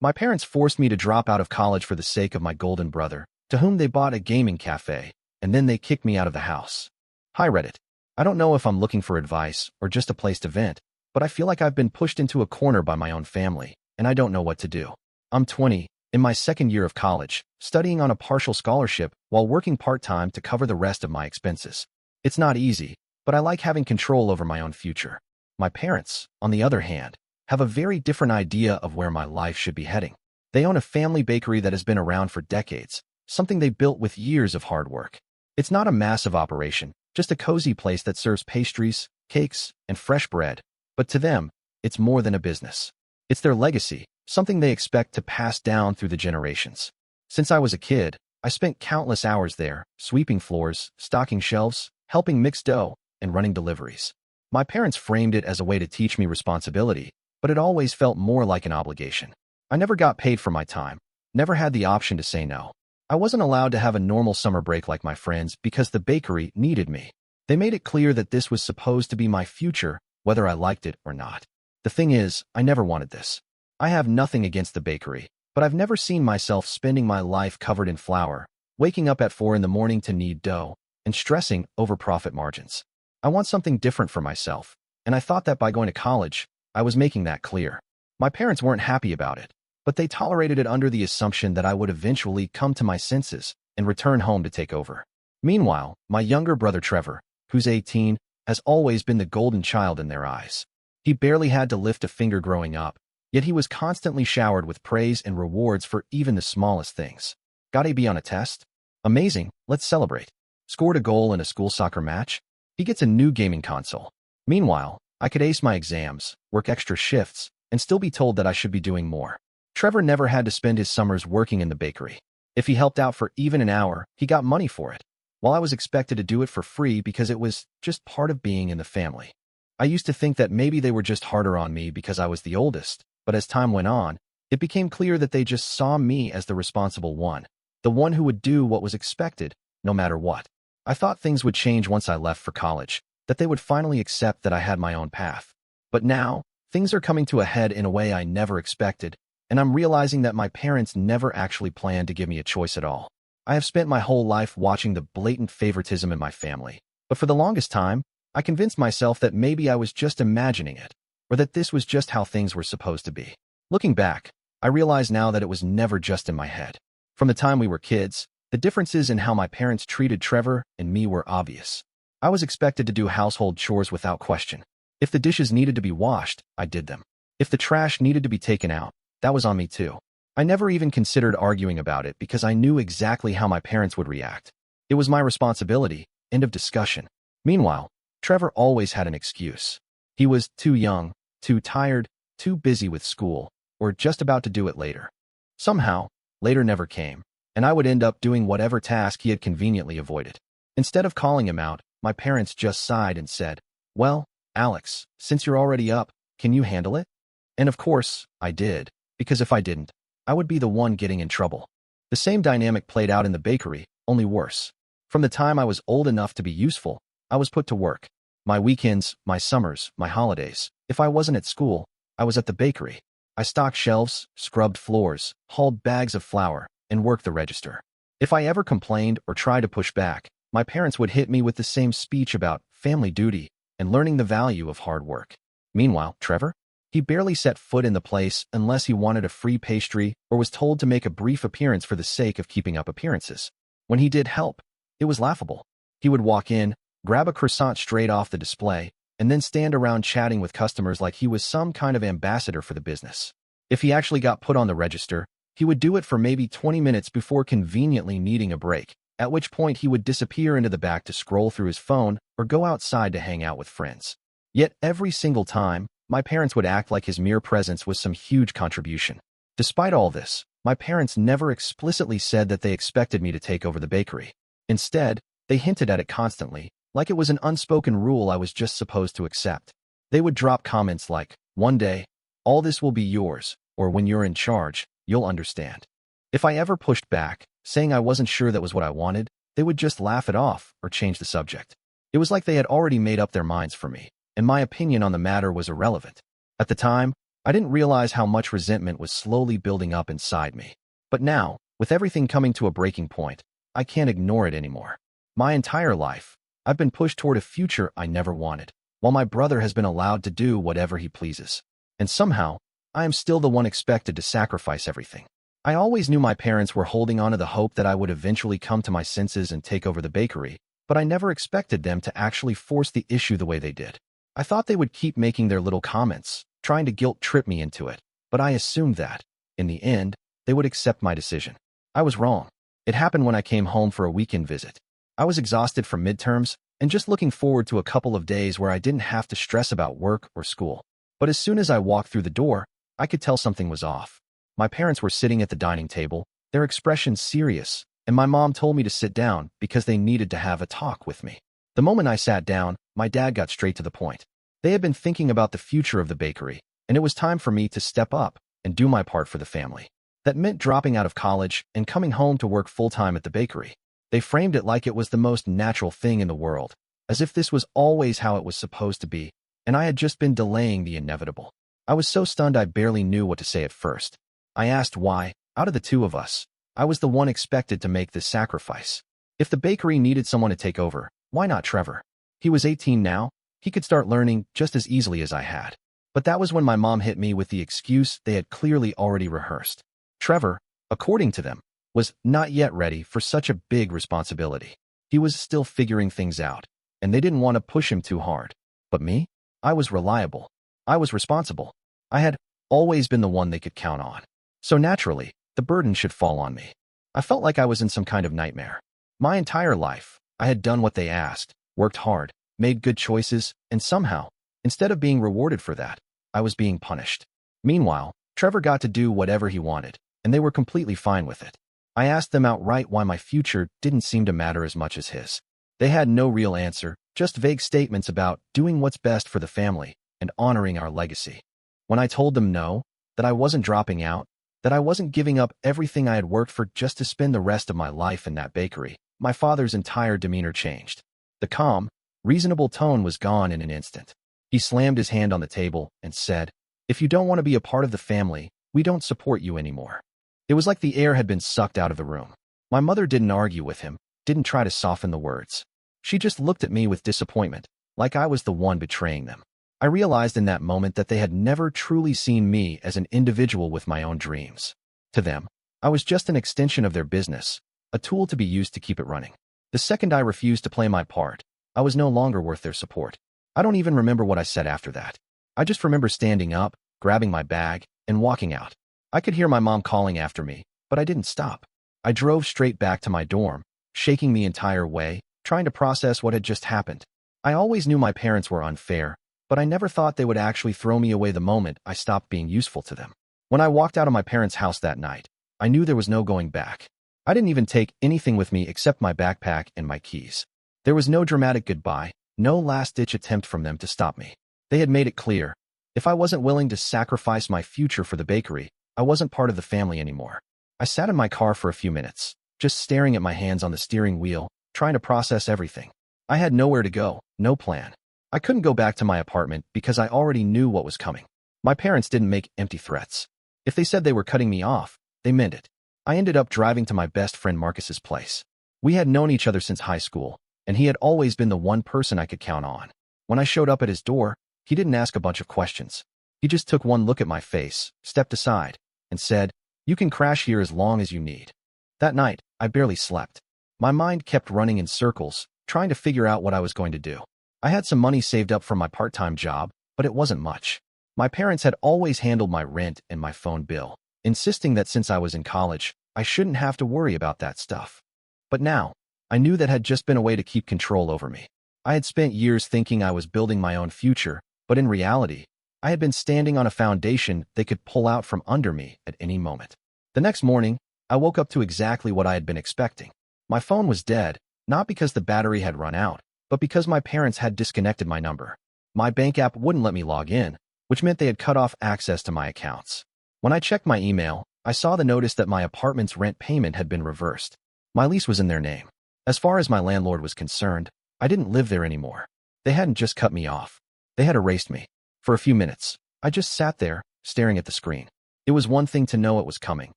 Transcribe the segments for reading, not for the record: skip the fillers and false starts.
My parents forced me to drop out of college for the sake of my golden brother, to whom they bought a gaming cafe, and then they kicked me out of the house. Hi Reddit. I don't know if I'm looking for advice or just a place to vent, but I feel like I've been pushed into a corner by my own family, and I don't know what to do. I'm 20, in my second year of college, studying on a partial scholarship while working part-time to cover the rest of my expenses. It's not easy, but I like having control over my own future. My parents, on the other hand, have a very different idea of where my life should be heading. They own a family bakery that has been around for decades, something they built with years of hard work. It's not a massive operation, just a cozy place that serves pastries, cakes, and fresh bread. But to them, it's more than a business. It's their legacy, something they expect to pass down through the generations. Since I was a kid, I spent countless hours there, sweeping floors, stocking shelves, helping mix dough, and running deliveries. My parents framed it as a way to teach me responsibility, but it always felt more like an obligation. I never got paid for my time, never had the option to say no. I wasn't allowed to have a normal summer break like my friends because the bakery needed me. They made it clear that this was supposed to be my future, whether I liked it or not. The thing is, I never wanted this. I have nothing against the bakery, but I've never seen myself spending my life covered in flour, waking up at 4 in the morning to knead dough, and stressing over profit margins. I want something different for myself, and I thought that by going to college, I was making that clear. My parents weren't happy about it, but they tolerated it under the assumption that I would eventually come to my senses and return home to take over. Meanwhile, my younger brother Trevor, who's 18, has always been the golden child in their eyes. He barely had to lift a finger growing up, yet he was constantly showered with praise and rewards for even the smallest things. Got a B on a test? Amazing, let's celebrate. Scored a goal in a school soccer match? He gets a new gaming console. Meanwhile, I could ace my exams, work extra shifts, and still be told that I should be doing more. Trevor never had to spend his summers working in the bakery. If he helped out for even an hour, he got money for it, while I was expected to do it for free because it was just part of being in the family. I used to think that maybe they were just harder on me because I was the oldest, but as time went on, it became clear that they just saw me as the responsible one, the one who would do what was expected, no matter what. I thought things would change once I left for college, that they would finally accept that I had my own path. But now, things are coming to a head in a way I never expected, and I'm realizing that my parents never actually planned to give me a choice at all. I have spent my whole life watching the blatant favoritism in my family, but for the longest time, I convinced myself that maybe I was just imagining it, or that this was just how things were supposed to be. Looking back, I realize now that it was never just in my head. From the time we were kids, the differences in how my parents treated Trevor and me were obvious. I was expected to do household chores without question. If the dishes needed to be washed, I did them. If the trash needed to be taken out, that was on me too. I never even considered arguing about it because I knew exactly how my parents would react. It was my responsibility, end of discussion. Meanwhile, Trevor always had an excuse. He was too young, too tired, too busy with school, or just about to do it later. Somehow, later never came, and I would end up doing whatever task he had conveniently avoided. Instead of calling him out, my parents just sighed and said, "Well, Alex, since you're already up, can you handle it?" And of course, I did, because if I didn't, I would be the one getting in trouble. The same dynamic played out in the bakery, only worse. From the time I was old enough to be useful, I was put to work. My weekends, my summers, my holidays. If I wasn't at school, I was at the bakery. I stocked shelves, scrubbed floors, hauled bags of flour, and worked the register. If I ever complained or tried to push back, my parents would hit me with the same speech about family duty and learning the value of hard work. Meanwhile, Trevor? He barely set foot in the place unless he wanted a free pastry or was told to make a brief appearance for the sake of keeping up appearances. When he did help, it was laughable. He would walk in, grab a croissant straight off the display, and then stand around chatting with customers like he was some kind of ambassador for the business. If he actually got put on the register, he would do it for maybe 20 minutes before conveniently needing a break, at which point he would disappear into the back to scroll through his phone or go outside to hang out with friends. Yet every single time, my parents would act like his mere presence was some huge contribution. Despite all this, my parents never explicitly said that they expected me to take over the bakery. Instead, they hinted at it constantly, like it was an unspoken rule I was just supposed to accept. They would drop comments like, "One day, all this will be yours," or "When you're in charge, you'll understand." If I ever pushed back, saying I wasn't sure that was what I wanted, they would just laugh it off or change the subject. It was like they had already made up their minds for me, and my opinion on the matter was irrelevant. At the time, I didn't realize how much resentment was slowly building up inside me. But now, with everything coming to a breaking point, I can't ignore it anymore. My entire life, I've been pushed toward a future I never wanted, while my brother has been allowed to do whatever he pleases. And somehow, I am still the one expected to sacrifice everything. I always knew my parents were holding on to the hope that I would eventually come to my senses and take over the bakery, but I never expected them to actually force the issue the way they did. I thought they would keep making their little comments, trying to guilt-trip me into it, but I assumed that, in the end, they would accept my decision. I was wrong. It happened when I came home for a weekend visit. I was exhausted from midterms and just looking forward to a couple of days where I didn't have to stress about work or school. But as soon as I walked through the door, I could tell something was off. My parents were sitting at the dining table, their expressions serious, and my mom told me to sit down because they needed to have a talk with me. The moment I sat down, my dad got straight to the point. They had been thinking about the future of the bakery, and it was time for me to step up and do my part for the family. That meant dropping out of college and coming home to work full-time at the bakery. They framed it like it was the most natural thing in the world, as if this was always how it was supposed to be, and I had just been delaying the inevitable. I was so stunned I barely knew what to say at first. I asked why, out of the two of us, I was the one expected to make this sacrifice. If the bakery needed someone to take over, why not Trevor? He was 18 now. He could start learning just as easily as I had. But that was when my mom hit me with the excuse they had clearly already rehearsed. Trevor, according to them, was not yet ready for such a big responsibility. He was still figuring things out, and they didn't want to push him too hard. But me? I was reliable. I was responsible. I had always been the one they could count on. So naturally, the burden should fall on me. I felt like I was in some kind of nightmare. My entire life, I had done what they asked, worked hard, made good choices, and somehow, instead of being rewarded for that, I was being punished. Meanwhile, Trevor got to do whatever he wanted, and they were completely fine with it. I asked them outright why my future didn't seem to matter as much as his. They had no real answer, just vague statements about doing what's best for the family and honoring our legacy. When I told them no, that I wasn't dropping out, that I wasn't giving up everything I had worked for just to spend the rest of my life in that bakery, my father's entire demeanor changed. The calm, reasonable tone was gone in an instant. He slammed his hand on the table and said, "If you don't want to be a part of the family, we don't support you anymore." It was like the air had been sucked out of the room. My mother didn't argue with him, didn't try to soften the words. She just looked at me with disappointment, like I was the one betraying them. I realized in that moment that they had never truly seen me as an individual with my own dreams. To them, I was just an extension of their business, a tool to be used to keep it running. The second I refused to play my part, I was no longer worth their support. I don't even remember what I said after that. I just remember standing up, grabbing my bag, and walking out. I could hear my mom calling after me, but I didn't stop. I drove straight back to my dorm, shaking the entire way, trying to process what had just happened. I always knew my parents were unfair, but I never thought they would actually throw me away the moment I stopped being useful to them. When I walked out of my parents' house that night, I knew there was no going back. I didn't even take anything with me except my backpack and my keys. There was no dramatic goodbye, no last-ditch attempt from them to stop me. They had made it clear. If I wasn't willing to sacrifice my future for the bakery, I wasn't part of the family anymore. I sat in my car for a few minutes, just staring at my hands on the steering wheel, trying to process everything. I had nowhere to go, no plan. I couldn't go back to my apartment because I already knew what was coming. My parents didn't make empty threats. If they said they were cutting me off, they meant it. I ended up driving to my best friend Marcus's place. We had known each other since high school, and he had always been the one person I could count on. When I showed up at his door, he didn't ask a bunch of questions. He just took one look at my face, stepped aside, and said, "You can crash here as long as you need." That night, I barely slept. My mind kept running in circles, trying to figure out what I was going to do. I had some money saved up from my part-time job, but it wasn't much. My parents had always handled my rent and my phone bill, insisting that since I was in college, I shouldn't have to worry about that stuff. But now, I knew that had just been a way to keep control over me. I had spent years thinking I was building my own future, but in reality, I had been standing on a foundation they could pull out from under me at any moment. The next morning, I woke up to exactly what I had been expecting. My phone was dead, not because the battery had run out, but because my parents had disconnected my number. My bank app wouldn't let me log in, which meant they had cut off access to my accounts. When I checked my email, I saw the notice that my apartment's rent payment had been reversed. My lease was in their name. As far as my landlord was concerned, I didn't live there anymore. They hadn't just cut me off. They had erased me. For a few minutes, I just sat there, staring at the screen. It was one thing to know it was coming,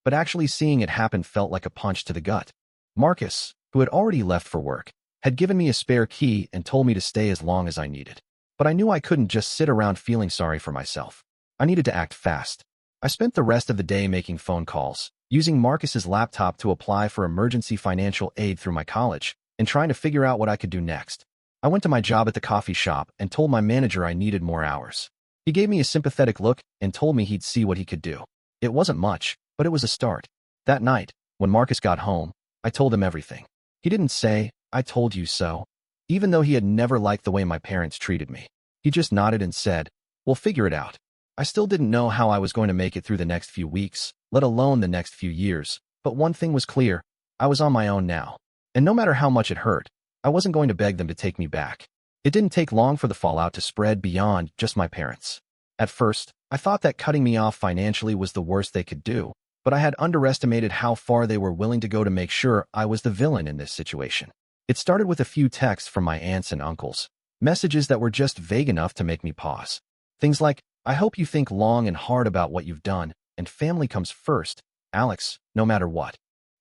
but actually seeing it happen felt like a punch to the gut. Marcus, who had already left for work, had given me a spare key and told me to stay as long as I needed. But I knew I couldn't just sit around feeling sorry for myself. I needed to act fast. I spent the rest of the day making phone calls, using Marcus's laptop to apply for emergency financial aid through my college, and trying to figure out what I could do next. I went to my job at the coffee shop and told my manager I needed more hours. He gave me a sympathetic look and told me he'd see what he could do. It wasn't much, but it was a start. That night, when Marcus got home, I told him everything. He didn't say, "I told you so," even though he had never liked the way my parents treated me. He just nodded and said, "We'll figure it out." I still didn't know how I was going to make it through the next few weeks, let alone the next few years, but one thing was clear: I was on my own now. And no matter how much it hurt, I wasn't going to beg them to take me back. It didn't take long for the fallout to spread beyond just my parents. At first, I thought that cutting me off financially was the worst they could do, but I had underestimated how far they were willing to go to make sure I was the villain in this situation. It started with a few texts from my aunts and uncles, messages that were just vague enough to make me pause. Things like, "I hope you think long and hard about what you've done, and family comes first, Alex, no matter what."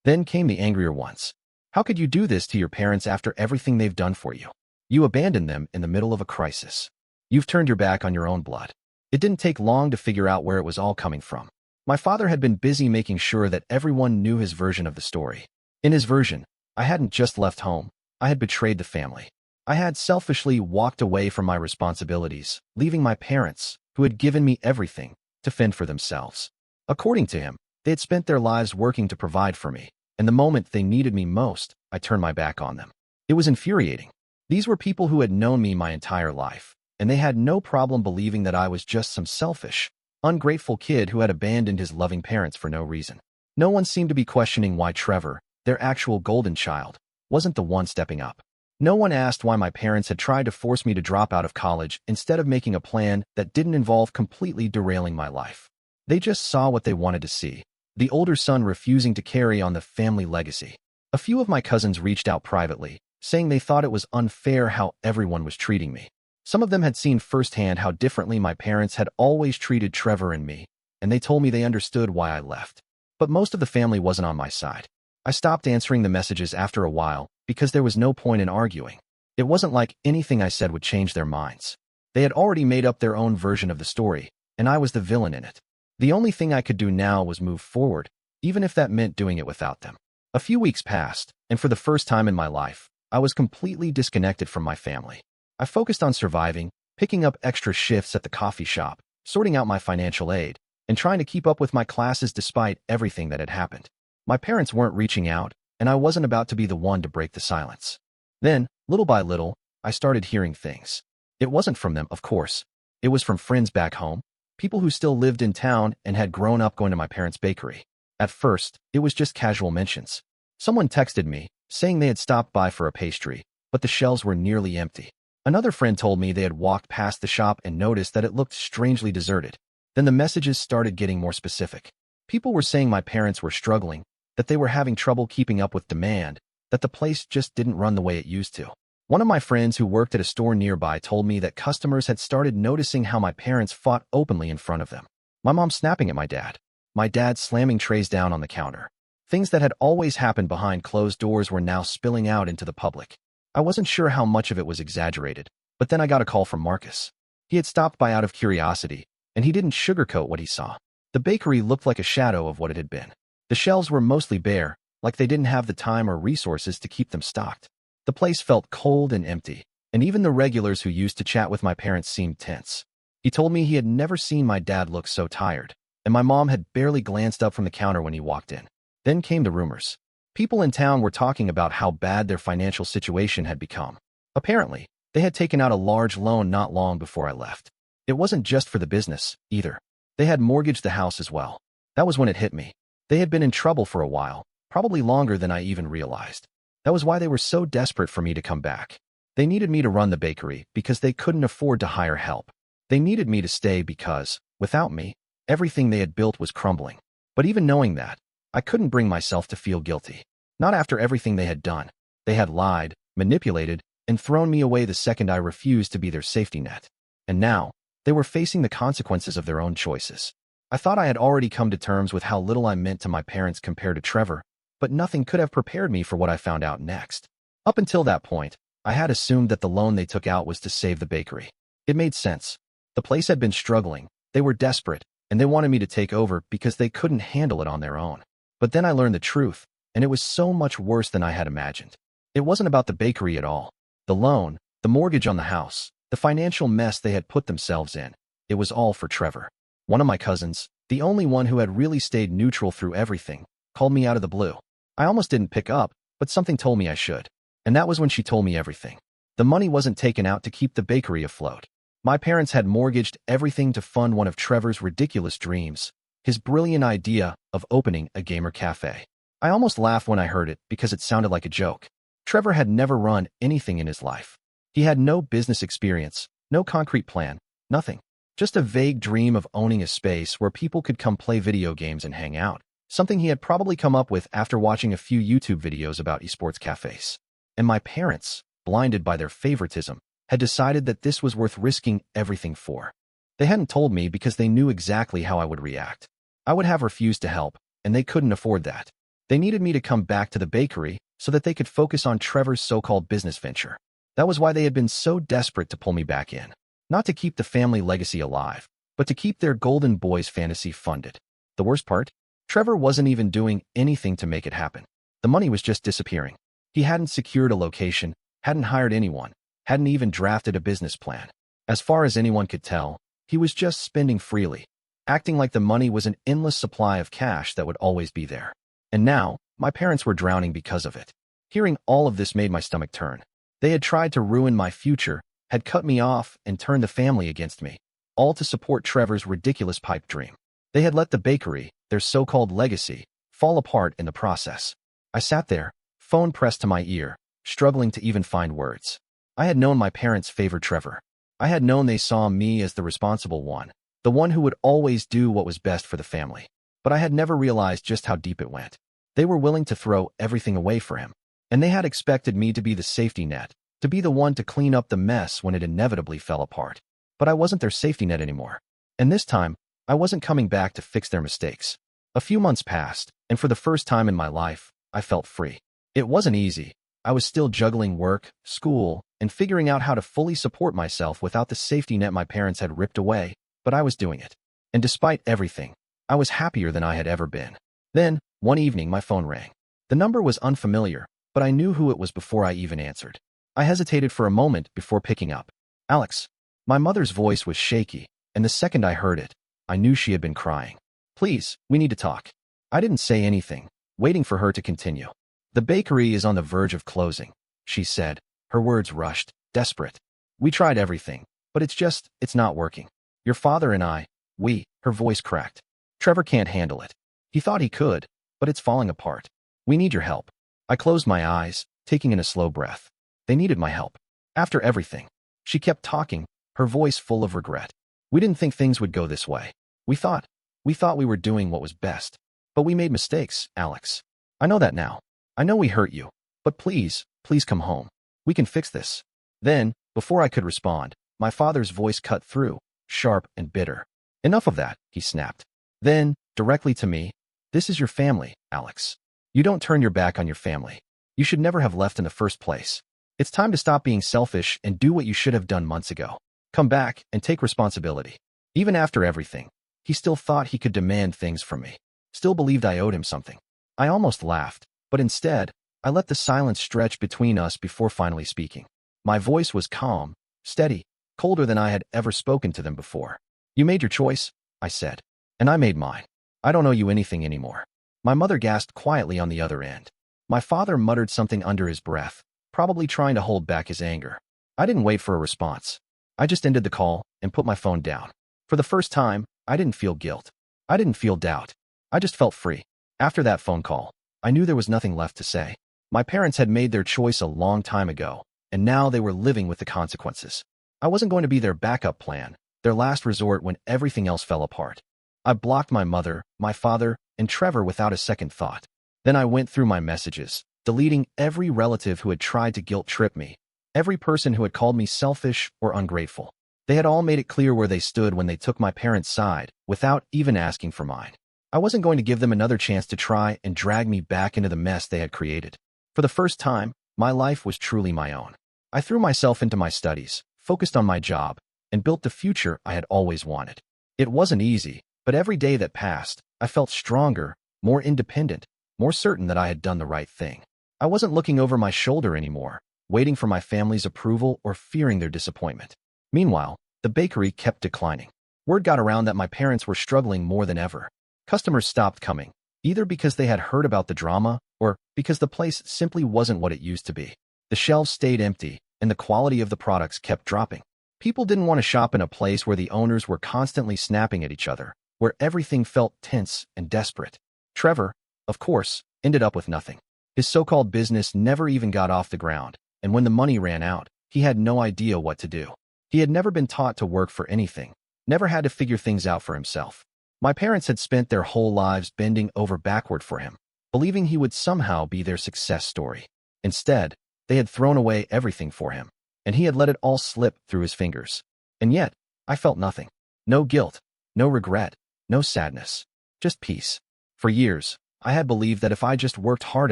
Then came the angrier ones. "How could you do this to your parents after everything they've done for you? You abandoned them in the middle of a crisis. You've turned your back on your own blood." It didn't take long to figure out where it was all coming from. My father had been busy making sure that everyone knew his version of the story. In his version, I hadn't just left home, I had betrayed the family. I had selfishly walked away from my responsibilities, leaving my parents, who had given me everything, to fend for themselves. According to him, they had spent their lives working to provide for me, and the moment they needed me most, I turned my back on them. It was infuriating. These were people who had known me my entire life, and they had no problem believing that I was just some selfish, ungrateful kid who had abandoned his loving parents for no reason. No one seemed to be questioning why Trevor, their actual golden child, wasn't the one stepping up. No one asked why my parents had tried to force me to drop out of college instead of making a plan that didn't involve completely derailing my life. They just saw what they wanted to see: the older son refusing to carry on the family legacy. A few of my cousins reached out privately, saying they thought it was unfair how everyone was treating me. Some of them had seen firsthand how differently my parents had always treated Trevor and me, and they told me they understood why I left. But most of the family wasn't on my side. I stopped answering the messages after a while because there was no point in arguing. It wasn't like anything I said would change their minds. They had already made up their own version of the story, and I was the villain in it. The only thing I could do now was move forward, even if that meant doing it without them. A few weeks passed, and for the first time in my life, I was completely disconnected from my family. I focused on surviving, picking up extra shifts at the coffee shop, sorting out my financial aid, and trying to keep up with my classes despite everything that had happened. My parents weren't reaching out, and I wasn't about to be the one to break the silence. Then, little by little, I started hearing things. It wasn't from them, of course. It was from friends back home, people who still lived in town and had grown up going to my parents' bakery. At first, it was just casual mentions. Someone texted me, saying they had stopped by for a pastry, but the shelves were nearly empty. Another friend told me they had walked past the shop and noticed that it looked strangely deserted. Then the messages started getting more specific. People were saying my parents were struggling, that they were having trouble keeping up with demand, that the place just didn't run the way it used to. One of my friends who worked at a store nearby told me that customers had started noticing how my parents fought openly in front of them. My mom snapping at my dad slamming trays down on the counter. Things that had always happened behind closed doors were now spilling out into the public. I wasn't sure how much of it was exaggerated, but then I got a call from Marcus. He had stopped by out of curiosity, and he didn't sugarcoat what he saw. The bakery looked like a shadow of what it had been. The shelves were mostly bare, like they didn't have the time or resources to keep them stocked. The place felt cold and empty, and even the regulars who used to chat with my parents seemed tense. He told me he had never seen my dad look so tired, and my mom had barely glanced up from the counter when he walked in. Then came the rumors. People in town were talking about how bad their financial situation had become. Apparently, they had taken out a large loan not long before I left. It wasn't just for the business, either. They had mortgaged the house as well. That was when it hit me. They had been in trouble for a while, probably longer than I even realized. That was why they were so desperate for me to come back. They needed me to run the bakery because they couldn't afford to hire help. They needed me to stay because, without me, everything they had built was crumbling. But even knowing that, I couldn't bring myself to feel guilty. Not after everything they had done. They had lied, manipulated, and thrown me away the second I refused to be their safety net. And now, They were facing the consequences of their own choices. I thought I had already come to terms with how little I meant to my parents compared to Trevor, but nothing could have prepared me for what I found out next. Up until that point, I had assumed that the loan they took out was to save the bakery. It made sense. The place had been struggling, they were desperate, and they wanted me to take over because they couldn't handle it on their own. But then I learned the truth, and it was so much worse than I had imagined. It wasn't about the bakery at all. The loan, the mortgage on the house, the financial mess they had put themselves in. It was all for Trevor. One of my cousins, the only one who had really stayed neutral through everything, called me out of the blue. I almost didn't pick up, but something told me I should. And that was when she told me everything. The money wasn't taken out to keep the bakery afloat. My parents had mortgaged everything to fund one of Trevor's ridiculous dreams, his brilliant idea of opening a gamer cafe. I almost laughed when I heard it because it sounded like a joke. Trevor had never run anything in his life. He had no business experience, no concrete plan, nothing. Just a vague dream of owning a space where people could come play video games and hang out, something he had probably come up with after watching a few YouTube videos about esports cafes. And my parents, blinded by their favoritism, had decided that this was worth risking everything for. They hadn't told me because they knew exactly how I would react. I would have refused to help, and they couldn't afford that. They needed me to come back to the bakery so that they could focus on Trevor's so-called business venture. That was why they had been so desperate to pull me back in. Not to keep the family legacy alive, but to keep their golden boy's fantasy funded. The worst part? Trevor wasn't even doing anything to make it happen. The money was just disappearing. He hadn't secured a location, hadn't hired anyone, hadn't even drafted a business plan. As far as anyone could tell, he was just spending freely, acting like the money was an endless supply of cash that would always be there. And now, my parents were drowning because of it. Hearing all of this made my stomach turn. They had tried to ruin my future, had cut me off and turned the family against me, all to support Trevor's ridiculous pipe dream. They had let the bakery, their so-called legacy, fall apart in the process. I sat there, phone pressed to my ear, struggling to even find words. I had known my parents favored Trevor. I had known they saw me as the responsible one, the one who would always do what was best for the family. But I had never realized just how deep it went. They were willing to throw everything away for him, and they had expected me to be the safety net, to be the one to clean up the mess when it inevitably fell apart. But I wasn't their safety net anymore. And this time, I wasn't coming back to fix their mistakes. A few months passed, and for the first time in my life, I felt free. It wasn't easy. I was still juggling work, school, and figuring out how to fully support myself without the safety net my parents had ripped away, but I was doing it. And despite everything, I was happier than I had ever been. Then, one evening, my phone rang. The number was unfamiliar, but I knew who it was before I even answered. I hesitated for a moment before picking up. Alex. My mother's voice was shaky, and the second I heard it, I knew she had been crying. Please, we need to talk. I didn't say anything, waiting for her to continue. The bakery is on the verge of closing, she said, her words rushed, desperate. We tried everything, but it's not working. Your father and her voice cracked. Trevor can't handle it. He thought he could, but it's falling apart. We need your help. I closed my eyes, taking in a slow breath. They needed my help. After everything. She kept talking, her voice full of regret. We didn't think things would go this way. We thought we were doing what was best. But we made mistakes, Alex. I know that now. I know we hurt you. But please come home. We can fix this. Then, before I could respond, my father's voice cut through, sharp and bitter. Enough of that, he snapped. Then, directly to me, this is your family, Alex. You don't turn your back on your family. You should never have left in the first place. It's time to stop being selfish and do what you should have done months ago. Come back and take responsibility. Even after everything, he still thought he could demand things from me. Still believed I owed him something. I almost laughed, but instead, I let the silence stretch between us before finally speaking. My voice was calm, steady, colder than I had ever spoken to them before. You made your choice, I said. And I made mine. I don't owe you anything anymore. My mother gasped quietly on the other end. My father muttered something under his breath, probably trying to hold back his anger. I didn't wait for a response. I just ended the call and put my phone down. For the first time, I didn't feel guilt. I didn't feel doubt. I just felt free. After that phone call, I knew there was nothing left to say. My parents had made their choice a long time ago, and now they were living with the consequences. I wasn't going to be their backup plan, their last resort when everything else fell apart. I blocked my mother, my father, and Trevor without a second thought. Then I went through my messages, deleting every relative who had tried to guilt-trip me, every person who had called me selfish or ungrateful. They had all made it clear where they stood when they took my parents' side, without even asking for mine. I wasn't going to give them another chance to try and drag me back into the mess they had created. For the first time, my life was truly my own. I threw myself into my studies, focused on my job, and built the future I had always wanted. It wasn't easy, but every day that passed, I felt stronger, more independent, more certain that I had done the right thing. I wasn't looking over my shoulder anymore, waiting for my family's approval or fearing their disappointment. Meanwhile, the bakery kept declining. Word got around that my parents were struggling more than ever. Customers stopped coming, either because they had heard about the drama or because the place simply wasn't what it used to be. The shelves stayed empty, and the quality of the products kept dropping. People didn't want to shop in a place where the owners were constantly snapping at each other, where everything felt tense and desperate. Trevor, of course, ended up with nothing. His so-called business never even got off the ground, and when the money ran out, he had no idea what to do. He had never been taught to work for anything, never had to figure things out for himself. My parents had spent their whole lives bending over backward for him, believing he would somehow be their success story. Instead, they had thrown away everything for him, and he had let it all slip through his fingers. And yet, I felt nothing. No guilt, no regret, no sadness, just peace. For years, I had believed that if I just worked hard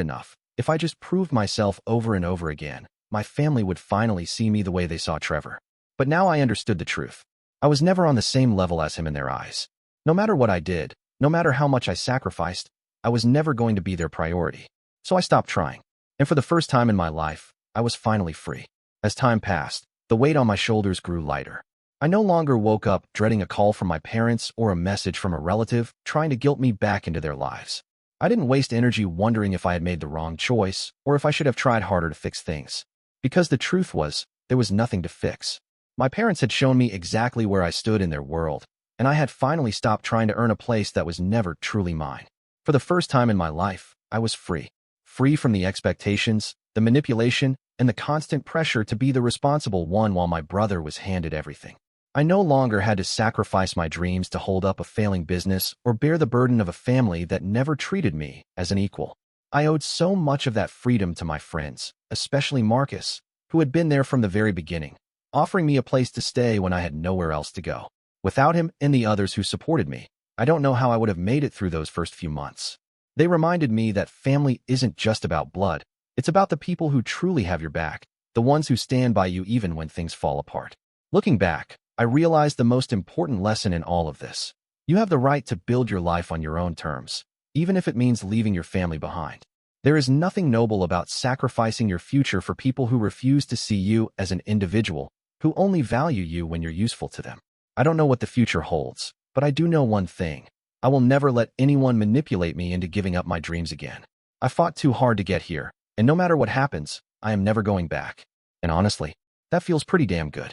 enough, if I just proved myself over and over again, my family would finally see me the way they saw Trevor. But now I understood the truth. I was never on the same level as him in their eyes. No matter what I did, no matter how much I sacrificed, I was never going to be their priority. So I stopped trying. And for the first time in my life, I was finally free. As time passed, the weight on my shoulders grew lighter. I no longer woke up dreading a call from my parents or a message from a relative trying to guilt me back into their lives. I didn't waste energy wondering if I had made the wrong choice or if I should have tried harder to fix things. Because the truth was, there was nothing to fix. My parents had shown me exactly where I stood in their world, and I had finally stopped trying to earn a place that was never truly mine. For the first time in my life, I was free. Free from the expectations, the manipulation, and the constant pressure to be the responsible one while my brother was handed everything. I no longer had to sacrifice my dreams to hold up a failing business or bear the burden of a family that never treated me as an equal. I owed so much of that freedom to my friends, especially Marcus, who had been there from the very beginning, offering me a place to stay when I had nowhere else to go. Without him and the others who supported me, I don't know how I would have made it through those first few months. They reminded me that family isn't just about blood. It's about the people who truly have your back, the ones who stand by you even when things fall apart. Looking back, I realized the most important lesson in all of this. You have the right to build your life on your own terms, even if it means leaving your family behind. There is nothing noble about sacrificing your future for people who refuse to see you as an individual, who only value you when you're useful to them. I don't know what the future holds, but I do know one thing. I will never let anyone manipulate me into giving up my dreams again. I fought too hard to get here, and no matter what happens, I am never going back. And honestly, that feels pretty damn good.